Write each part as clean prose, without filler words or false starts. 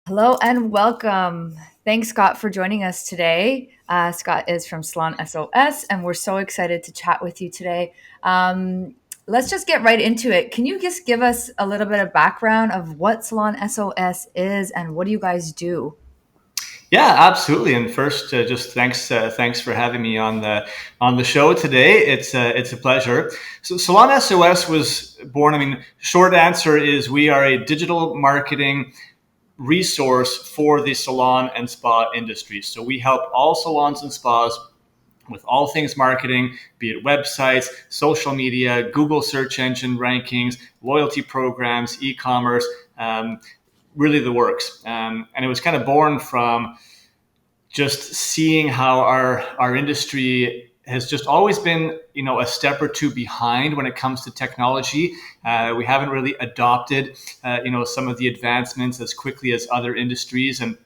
Hello and welcome. Thanks, Scott, for joining us today. Scott is from Salon S.O.S, and we're so excited to chat with you today. Let's just get right into it. Can you just give us a little bit of background of what Salon S.O.S is and what do you guys do? Yeah, absolutely. And first, just thanks for having me on the show today. It's a pleasure. So, Salon SOS was born. I mean, short answer is we are a digital marketing resource for the salon and spa industry. So we help all salons and spas with all things marketing, be it websites, social media, Google search engine rankings, loyalty programs, e-commerce. Really the works. And it was kind of born from just seeing how our industry has just always been, a step or two behind when it comes to technology. We haven't really adopted, some of the advancements as quickly as other industries. And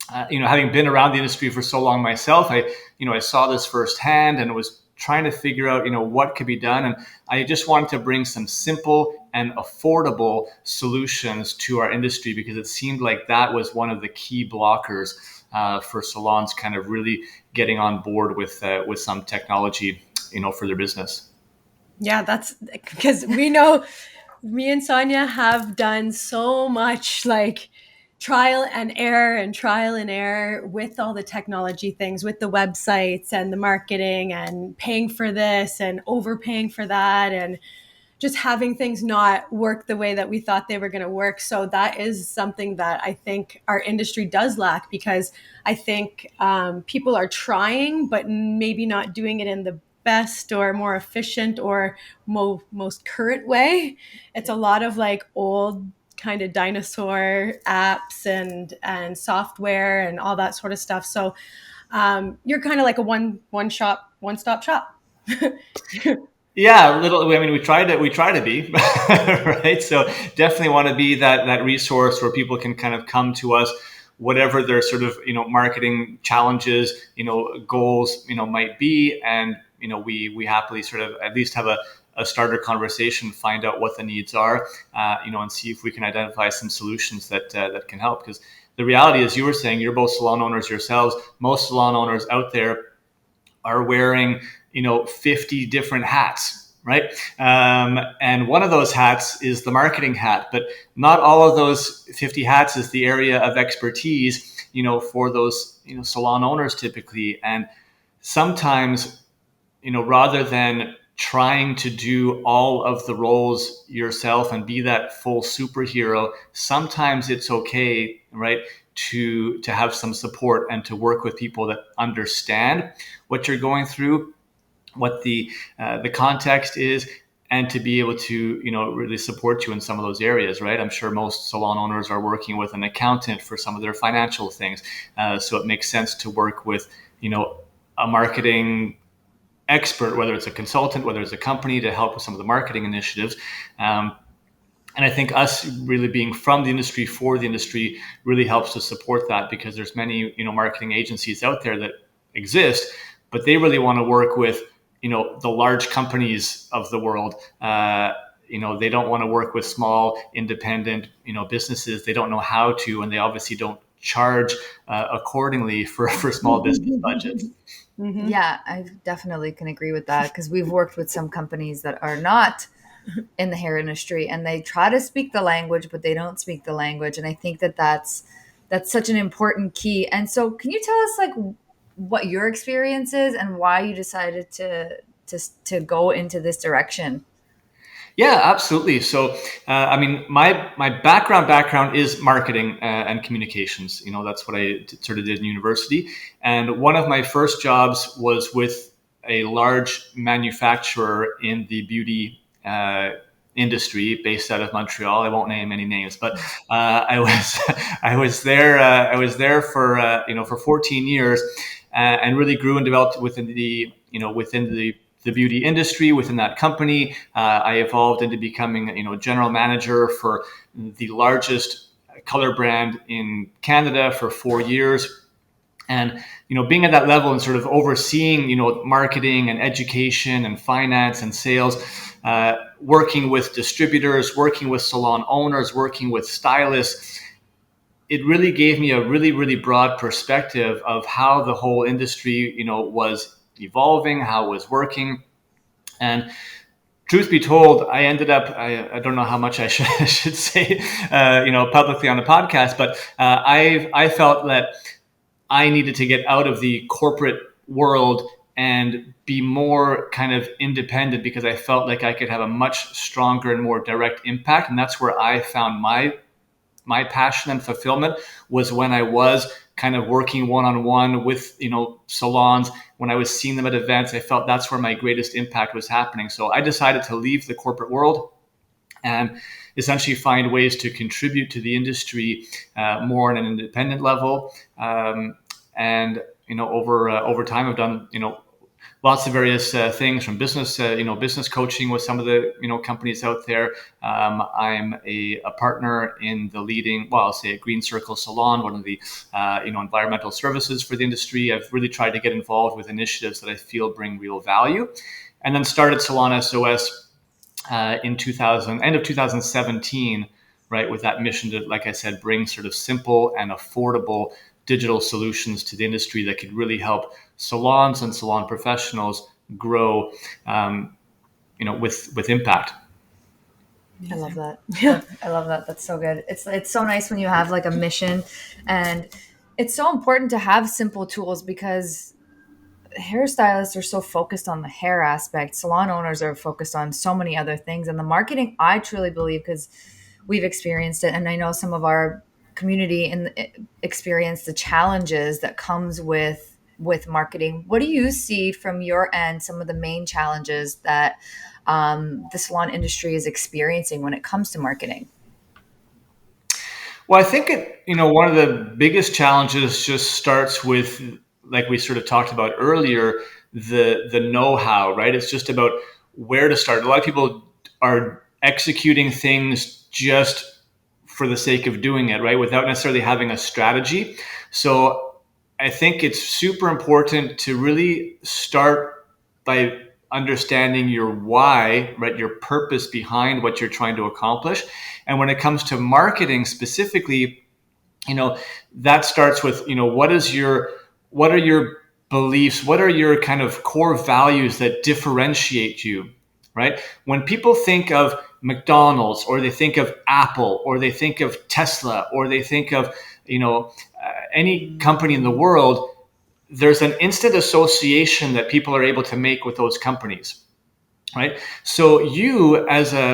having been around the industry for so long myself, I saw this firsthand and was trying to figure out, what could be done. And I just wanted to bring some simple and affordable solutions to our industry because it seemed like that was one of the key blockers for salons kind of really getting on board with some technology, for their business. Yeah, that's because we know me and Sonia have done so much like trial and error with all the technology things, with the websites and the marketing and paying for this and overpaying for that and just having things not work the way that we thought they were going to work. So that is something that I think our industry does lack because I think people are trying, but maybe not doing it in the best or more efficient or most current way. It's a lot of like old kind of dinosaur apps and software and all that sort of stuff. So you're kind of like a one stop shop. Yeah, little. I mean, we try to be right. So definitely want to be that resource where people can kind of come to us, whatever their sort of marketing challenges, goals, might be, and we happily sort of at least have a starter conversation, find out what the needs are, and see if we can identify some solutions that can help. Because the reality is, you were saying, you're both salon owners yourselves. Most salon owners out there are wearing 50 different hats, right? And one of those hats is the marketing hat, but not all of those 50 hats is the area of expertise for those salon owners typically. And sometimes, rather than trying to do all of the roles yourself and be that full superhero, sometimes it's okay, right, to have some support and to work with people that understand what you're going through, what the context is, and to be able to really support you in some of those areas, right? I'm sure most salon owners are working with an accountant for some of their financial things, so it makes sense to work with a marketing expert, whether it's a consultant, whether it's a company, to help with some of the marketing initiatives. And I think us really being from the industry for the industry really helps to support that, because there's many marketing agencies out there that exist, but they really want to work with the large companies of the world. They don't want to work with small independent businesses. They don't know how to, and they obviously don't charge accordingly for small business budgets. Mm-hmm. Yeah, I definitely can agree with that because we've worked with some companies that are not in the hair industry and they try to speak the language but they don't speak the language, and I think that that's such an important key. And so can you tell us like what your experience is and why you decided to go into this direction? Yeah, absolutely. So, I mean, my background is marketing and communications. That's what I sort of did in university. And one of my first jobs was with a large manufacturer in the beauty industry based out of Montreal. I won't name any names, but I was I was there for for 14 years, and really grew and developed within the the beauty industry within that company. I evolved into becoming general manager for the largest color brand in Canada for 4 years. And being at that level and sort of overseeing marketing and education and finance and sales, working with distributors, working with salon owners, working with stylists, it really gave me a really, really broad perspective of how the whole industry, was evolving, how it was working. And truth be told, I ended up, I don't know how much I should say, publicly on the podcast, but I felt that I needed to get out of the corporate world and be more kind of independent, because I felt like I could have a much stronger and more direct impact. And that's where I found my passion and fulfillment, was when I was kind of working one-on-one with, salons. When I was seeing them at events, I felt that's where my greatest impact was happening. So I decided to leave the corporate world and essentially find ways to contribute to the industry more on an independent level. Over time, I've done lots of various things, from business coaching with some of the companies out there. I'm a partner in the leading, I'll say, a Green Circle Salon, one of the environmental services for the industry. I've really tried to get involved with initiatives that I feel bring real value, and then started Salon S.O.S. In end of 2017, right, with that mission to, like I said, bring sort of simple and affordable digital solutions to the industry that could really help salons and salon professionals grow, with impact. I love that. Yeah, I love that. That's so good. It's so nice when you have like a mission, and it's so important to have simple tools, because hairstylists are so focused on the hair aspect. Salon owners are focused on so many other things, and the marketing, I truly believe, because we've experienced it, and I know some of our community and experience the challenges that comes with marketing. What do you see from your end, some of the main challenges that the salon industry is experiencing when it comes to marketing? Well, I think one of the biggest challenges just starts with, like we sort of talked about earlier, the know-how, right? It's just about where to start. A lot of people are executing things just for the sake of doing it, right? Without necessarily having a strategy. So I think it's super important to really start by understanding your why, right? Your purpose behind what you're trying to accomplish. And when it comes to marketing specifically, that starts with, what are your beliefs? What are your kind of core values that differentiate you, right? When people think of McDonald's, or they think of Apple, or they think of Tesla, or they think of, any company in the world, there's an instant association that people are able to make with those companies, right? So you,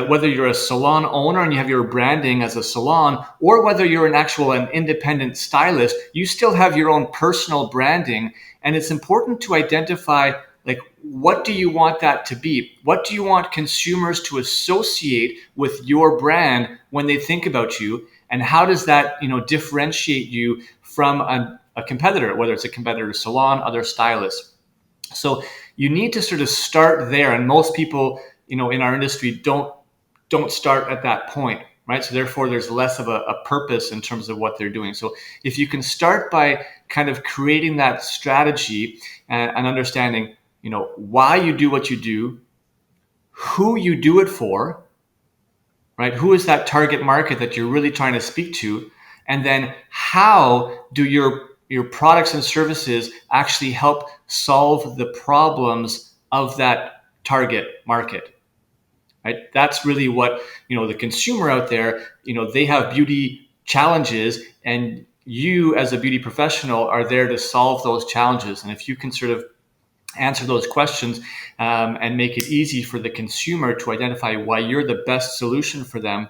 whether you're a salon owner and you have your branding as a salon, or whether you're an independent stylist, you still have your own personal branding. And it's important to identify, like, what do you want that to be? What do you want consumers to associate with your brand when they think about you? And how does that, differentiate you from a competitor, whether it's a competitor salon, other stylists? So you need to sort of start there, and most people, in our industry don't start at that point, right? So therefore, there's less of a purpose in terms of what they're doing. So if you can start by kind of creating that strategy and understanding, why you do what you do, who you do it for, right? Who is that target market that you're really trying to speak to, and then how do your products and services actually help solve the problems of that target market, right? That's really what, the consumer out there, they have beauty challenges, and you as a beauty professional are there to solve those challenges. And if you can sort of answer those questions, and make it easy for the consumer to identify why you're the best solution for them,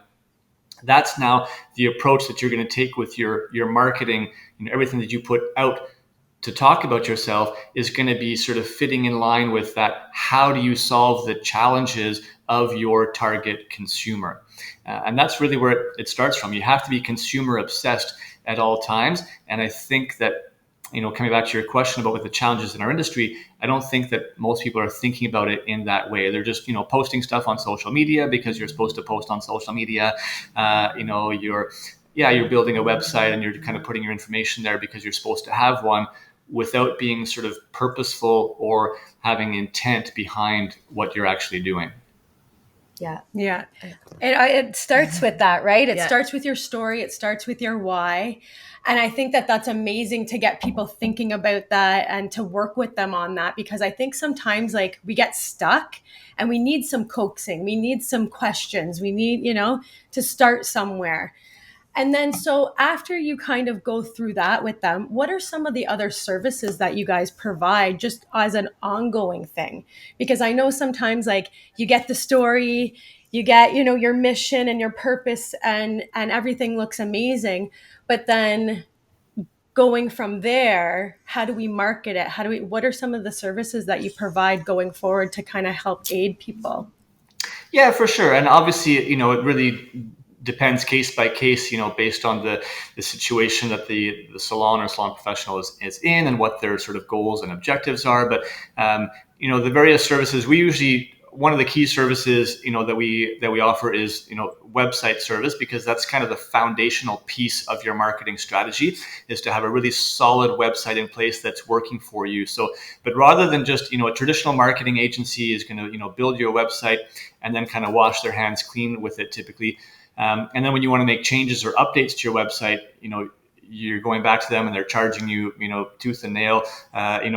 that's now the approach that you're going to take with your marketing. Everything that you put out to talk about yourself is going to be sort of fitting in line with that. How do you solve the challenges of your target consumer? And that's really where it starts from. You have to be consumer obsessed at all times. And I think that, coming back to your question about what the challenges in our industry, I don't think that most people are thinking about it in that way. They're just, posting stuff on social media because you're supposed to post on social media. You're building a website and you're kind of putting your information there because you're supposed to have one, without being sort of purposeful or having intent behind what you're actually doing. Yeah. Yeah. It starts with that, right? It Yeah. starts with your story. It starts with your why. And I think that that's amazing to get people thinking about that and to work with them on that, because I think sometimes like we get stuck and we need some coaxing. We need some questions. We need, to start somewhere. And then, so after you kind of go through that with them, what are some of the other services that you guys provide just as an ongoing thing? Because I know sometimes like you get the story, you get, your mission and your purpose, and everything looks amazing. But then going from there, how do we market it? What are some of the services that you provide going forward to kind of help aid people? Yeah, for sure. And obviously, it really depends case by case, based on the situation that the salon or salon professional is in and what their sort of goals and objectives are. But, the various services, we usually, one of the key services, that we offer is, website service, because that's kind of the foundational piece of your marketing strategy, is to have a really solid website in place that's working for you. So, but rather than just, a traditional marketing agency is going to, build your website and then kind of wash their hands clean with it typically. And then when you want to make changes or updates to your website, you're going back to them and they're charging you, tooth and nail,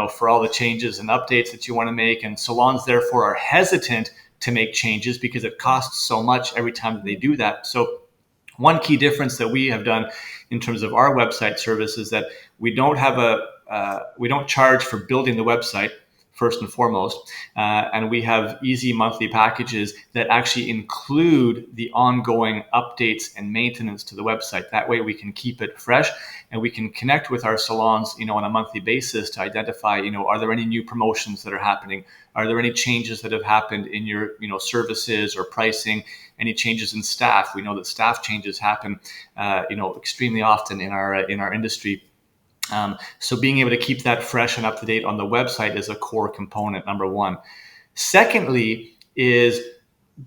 for all the changes and updates that you want to make. And salons therefore are hesitant to make changes because it costs so much every time that they do that. So one key difference that we have done in terms of our website service is that we don't charge for building the website first and foremost, and we have easy monthly packages that actually include the ongoing updates and maintenance to the website. That way we can keep it fresh and we can connect with our salons, on a monthly basis to identify, are there any new promotions that are happening? Are there any changes that have happened in your, services or pricing? Any changes in staff? We know that staff changes happen, extremely often in our industry. So being able to keep that fresh and up to date on the website is a core component, number one. Secondly is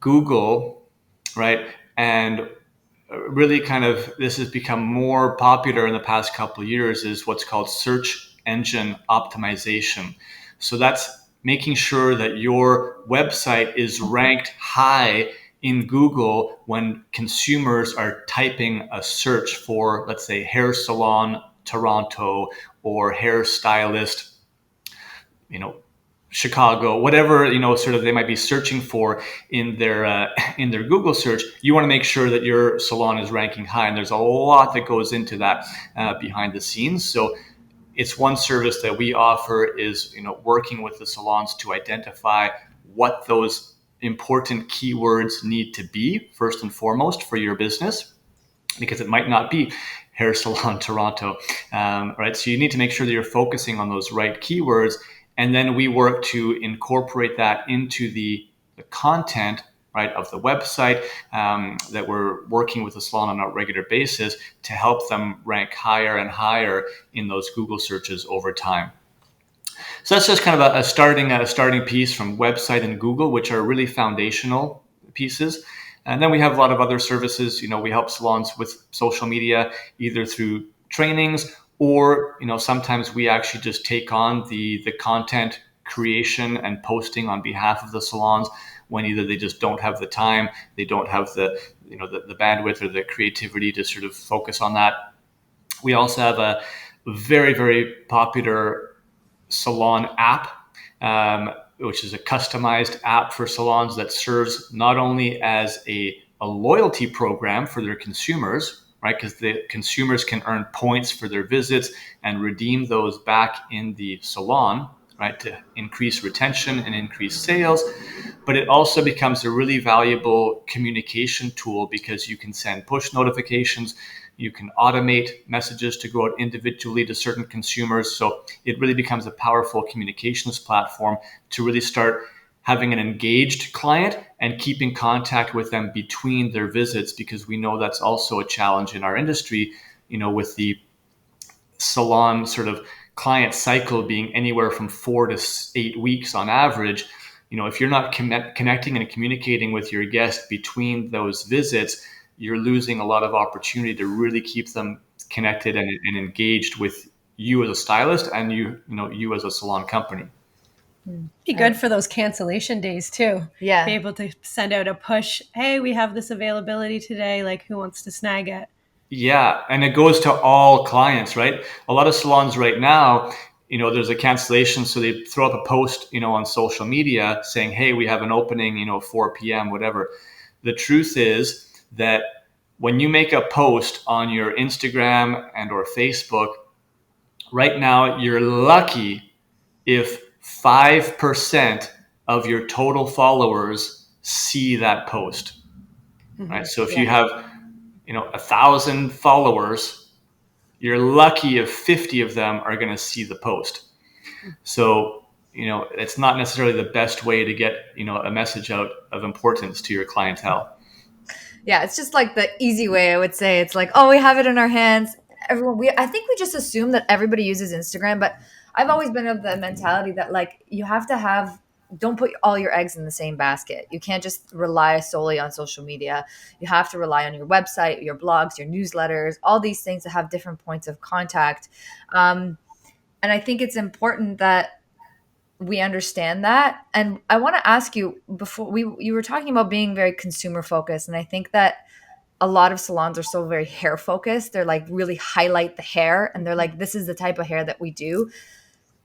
Google, right? And really kind of this has become more popular in the past couple of years, is what's called search engine optimization. So that's making sure that your website is ranked high in Google when consumers are typing a search for, let's say, hair salon Toronto or hairstylist, Chicago, whatever, sort of they might be searching for in their Google search. You want to make sure that your salon is ranking high, and there's a lot that goes into that behind the scenes. So it's one service that we offer is, working with the salons to identify what those important keywords need to be first and foremost for your business, because it might not be hair salon Toronto, right? So you need to make sure that you're focusing on those right keywords, and then we work to incorporate that into the content, right, of the website, that we're working with the salon on a regular basis to help them rank higher and higher in those Google searches over time. So that's just kind of a starting piece from website and Google, which are really foundational pieces. And then we have a lot of other services. We help salons with social media, either through trainings or, sometimes we actually just take on the content creation and posting on behalf of the salons when either they just don't have the time, they don't have the bandwidth or the creativity to sort of focus on that. We also have a very, very popular Salon app, which is a customized app for salons that serves not only as a loyalty program for their consumers, right? Because the consumers can earn points for their visits and redeem those back in the salon, right, to increase retention and increase sales. But it also becomes a really valuable communication tool because you can send push notifications, you can automate messages to go out individually to certain consumers. So it really becomes a powerful communications platform to really start having an engaged client and keeping contact with them between their visits, because we know that's also a challenge in our industry, with the salon sort of client cycle being anywhere from 4 to 8 weeks on average. If you're not connecting and communicating with your guest between those visits, you're losing a lot of opportunity to really keep them connected and engaged with you as a stylist and you as a salon company. Be good for those cancellation days too. Be Yeah. able to send out a push. Hey, we have this availability today. Like, who wants to snag it? Yeah, and it goes to all clients, right? A lot of salons right now, there's a cancellation, so they throw up a post, on social media saying, "Hey, we have an opening, 4 p.m., whatever." The truth is that when you make a post on your Instagram and or Facebook, right now you're lucky if 5% of your total followers see that post, right? So if Yeah. you have, 1,000 followers, you're lucky if 50 of them are going to see the post. So, it's not necessarily the best way to get, a message out of importance to your clientele. Yeah, it's just like the easy way, I would say. It's like, oh, we have it in our hands. I think we just assume that everybody uses Instagram, but I've always been of the mentality that like you have to have, don't put all your eggs in the same basket. You can't just rely solely on social media. You have to rely on your website, your blogs, your newsletters, all these things that have different points of contact. Um, and I think it's important that we understand that. And I want to ask you, before you were talking about being very consumer focused, and I think that a lot of salons are still very hair focused. They're like really highlight the hair, and they're like, this is the type of hair that we do,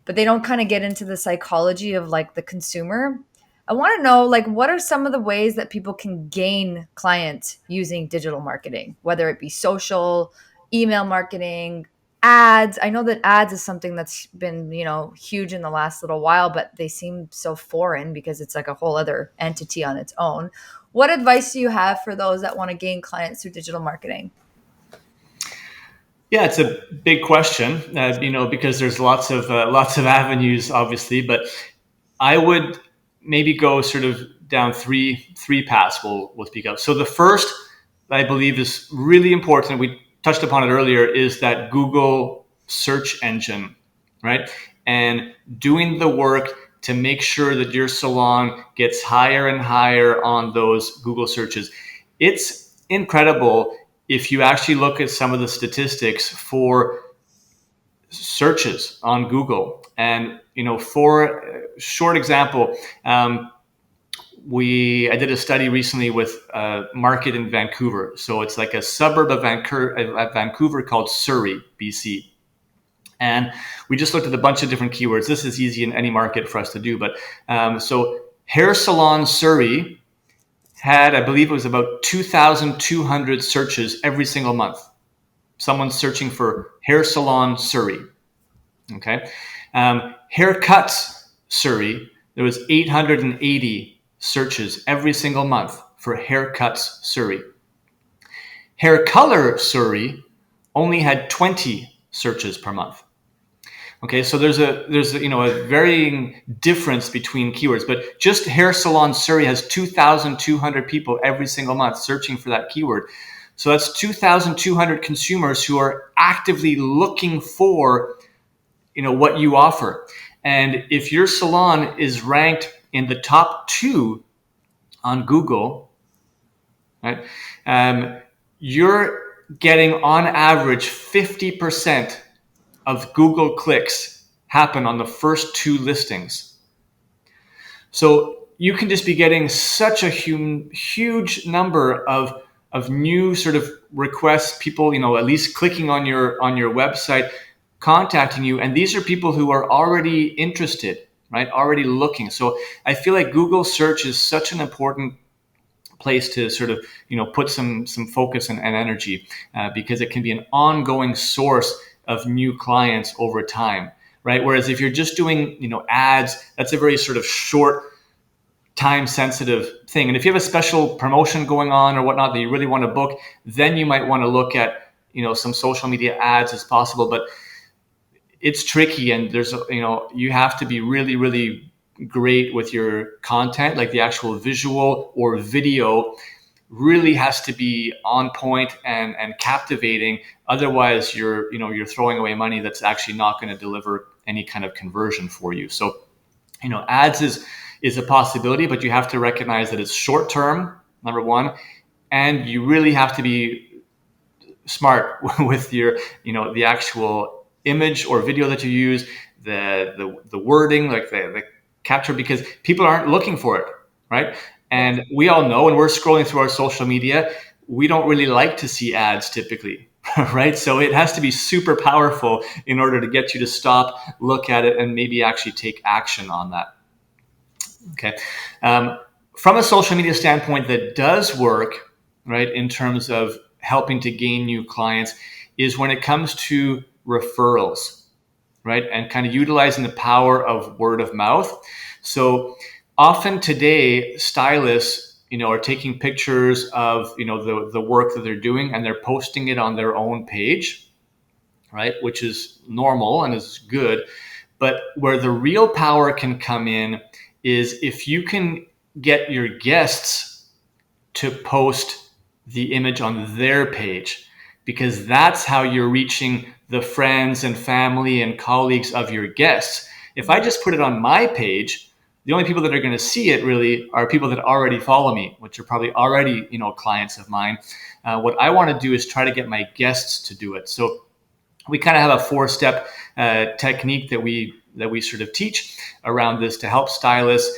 but they don't kind of get into the psychology of like the consumer. I want to know, like, what are some of the ways that people can gain clients using digital marketing, whether it be social, email marketing, ads? I know that ads is something that's been, huge in the last little while, but they seem so foreign because it's like a whole other entity on its own. What advice do you have for those that want to gain clients through digital marketing? Yeah, it's a big question, because there's lots of avenues, obviously. But I would maybe go sort of down three paths. We'll speak of. So the first, I believe, is really important. We touched upon it earlier. Is that Google search engine, right? And doing the work to make sure that your salon gets higher and higher on those Google searches. It's incredible if you actually look at some of the statistics for searches on Google. And for a short example, I did a study recently with a market in Vancouver. So it's like a suburb of Vancouver called Surrey, BC. And we just looked at a bunch of different keywords. This is easy in any market for us to do. But so hair salon Surrey had, I believe it was about 2,200 searches every single month. Someone's searching for hair salon Surrey. Okay. Haircuts Surrey, there was 880 searches every single month for haircuts Surrey. Hair color Surrey only had 20 searches per month. Okay, so there's a varying difference between keywords, but just hair salon Surrey has 2,200 people every single month searching for that keyword. So that's 2,200 consumers who are actively looking for what you offer. And if your salon is ranked in the top 2 on Google, right, you're getting on average 50% of Google clicks happen on the first 2 listings. So you can just be getting such a huge number of new sort of requests, people, at least clicking on your website, contacting you. And these are people who are already interested, right? Already looking. So I feel like Google search is such an important place to sort of, put some focus and energy, because it can be an ongoing source of new clients over time, right? Whereas if you're just doing, ads, that's a very sort of short, time sensitive thing. And if you have a special promotion going on or whatnot that you really want to book, then you might want to look at, some social media ads as possible. But it's tricky, and there's, you have to be really, really great with your content, like the actual visual or video really has to be on point and captivating. Otherwise you're throwing away money that's actually not going to deliver any kind of conversion for you. So ads is a possibility, but you have to recognize that it's short term, number one, and you really have to be smart with your the actual image or video that you use, the wording, like the capture because people aren't looking for it, right? And we all know, and we're scrolling through our social media, we don't really like to see ads typically, right? So it has to be super powerful in order to get you to stop, look at it, and maybe actually take action on that. Okay. From a social media standpoint, that does work, right, in terms of helping to gain new clients, is when it comes to referrals, right, and kind of utilizing the power of word of mouth. So often today, stylists, are taking pictures of, the work that they're doing, and they're posting it on their own page, right, which is normal and is good. But where the real power can come in is if you can get your guests to post the image on their page, because that's how you're reaching the friends and family and colleagues of your guests. If I just put it on my page, the only people that are going to see it really are people that already follow me, which are probably already, clients of mine. What I want to do is try to get my guests to do it. So we kind of have a 4-step technique that we sort of teach around this to help stylists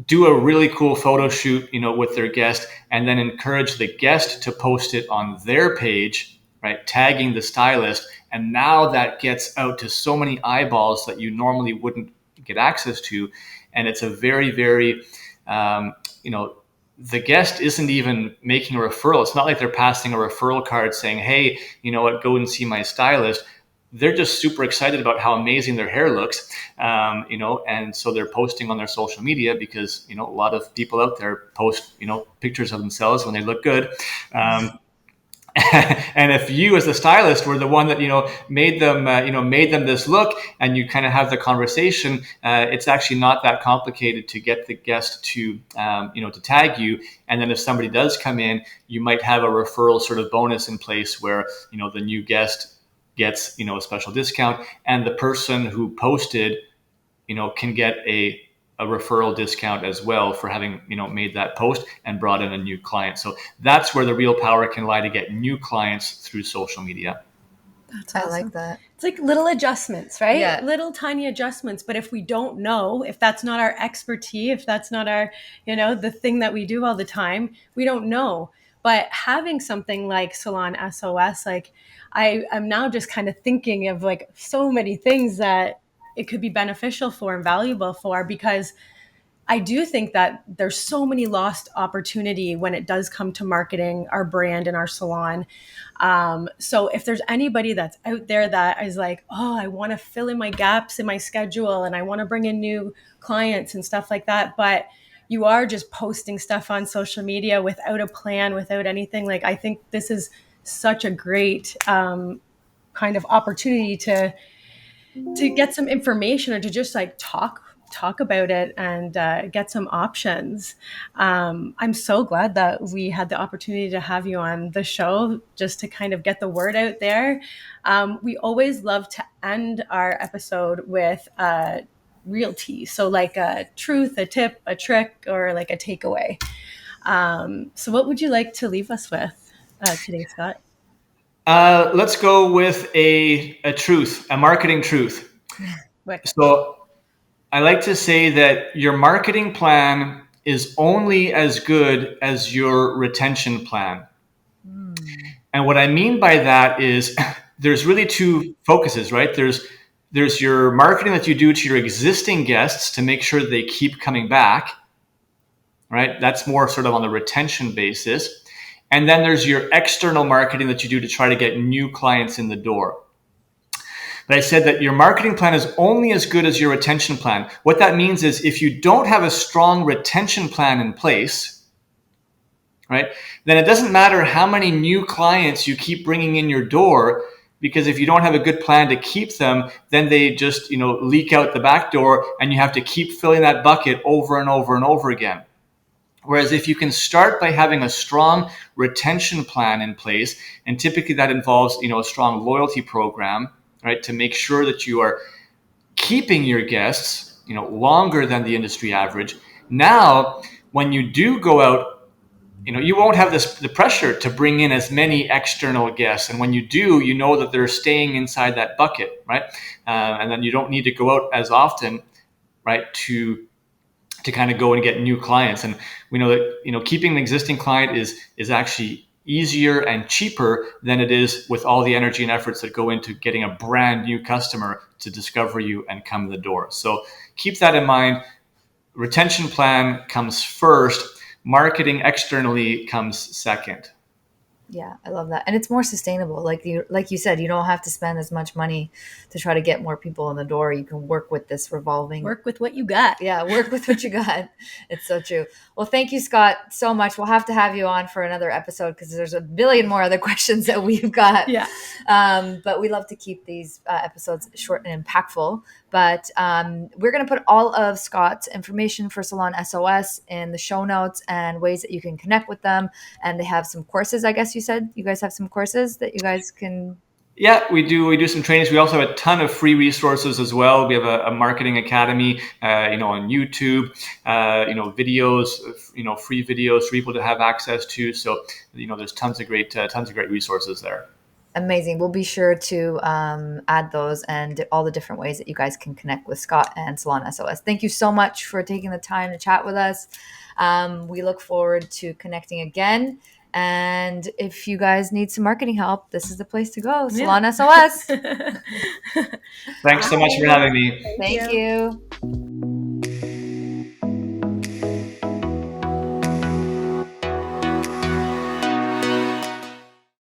do a really cool photo shoot, with their guest, and then encourage the guest to post it on their page, right, tagging the stylist. And now that gets out to so many eyeballs that you normally wouldn't get access to. And it's a very, very, the guest isn't even making a referral. It's not like they're passing a referral card saying, hey, you know what, go and see my stylist. They're just super excited about how amazing their hair looks, and so they're posting on their social media because, a lot of people out there post, pictures of themselves when they look good. And if you as the stylist were the one that, made them this look, and you kind of have the conversation, it's actually not that complicated to get the guest to, to tag you. And then if somebody does come in, you might have a referral sort of bonus in place where, the new guest gets, a special discount, and the person who posted, can get a referral discount as well for having, made that post and brought in a new client. So that's where the real power can lie, to get new clients through social media. That's awesome. I like that. It's like little adjustments, right? Yeah. Little tiny adjustments. But if we don't know, if that's not our expertise, if that's not our, the thing that we do all the time, we don't know. But having something like Salon S.O.S, like I am now just kind of thinking of like so many things that it could be beneficial for and valuable for, because I do think that there's so many lost opportunity when it does come to marketing our brand and our salon. So if there's anybody that's out there that is like, oh, I want to fill in my gaps in my schedule and I want to bring in new clients and stuff like that, but you are just posting stuff on social media without a plan, without anything, like I think this is such a great kind of opportunity to get some information or to just like talk about it and get some options. I'm so glad that we had the opportunity to have you on the show just to kind of get the word out there. We always love to end our episode with real tea. So like a truth, a tip, a trick, or like a takeaway. So what would you like to leave us with today, Scott? Let's go with a truth, a marketing truth. So I like to say that your marketing plan is only as good as your retention plan. And what I mean by that is there's really two focuses, right? There's your marketing that you do to your existing guests to make sure they keep coming back, right? That's more sort of on the retention basis. And then there's your external marketing that you do to try to get new clients in the door. But I said that your marketing plan is only as good as your retention plan. What that means is if you don't have a strong retention plan in place, right, then it doesn't matter how many new clients you keep bringing in your door, because if you don't have a good plan to keep them, then they just, leak out the back door and you have to keep filling that bucket over and over and over again. Whereas if you can start by having a strong retention plan in place, and typically that involves, a strong loyalty program, right, to make sure that you are keeping your guests, longer than the industry average. Now, when you do go out, you won't have the pressure to bring in as many external guests. And when you do, you know that they're staying inside that bucket, right? And then you don't need to go out as often. right, to kind of go and get new clients. And we know that keeping an existing client is actually easier and cheaper than it is with all the energy and efforts that go into getting a brand new customer to discover you and come to the door. So keep that in mind. Retention plan comes first. Marketing externally comes second. Yeah, I love that. And it's more sustainable. Like you said, you don't have to spend as much money to try to get more people in the door. You can work with this revolving. Work with what you got. Yeah, work with what you got. It's so true. Well, thank you, Scott, so much. We'll have to have you on for another episode because there's a billion more other questions that we've got. Yeah. But we love to keep these episodes short and impactful. But we're going to put all of Scott's information for Salon S.O.S in the show notes and ways that you can connect with them. And they have some courses, I guess you said. You guys have some courses that you guys can... Yeah, we do. We do some trainings. We also have a ton of free resources as well. We have a marketing academy, on YouTube, videos, free videos for people to have access to. So, there's tons of great resources there. Amazing. We'll be sure to add those and all the different ways that you guys can connect with Scott and Salon S.O.S. Thank you so much for taking the time to chat with us. We look forward to connecting again. And if you guys need some marketing help, this is the place to go. Salon S.O.S. Thanks so much for having me. Thank you.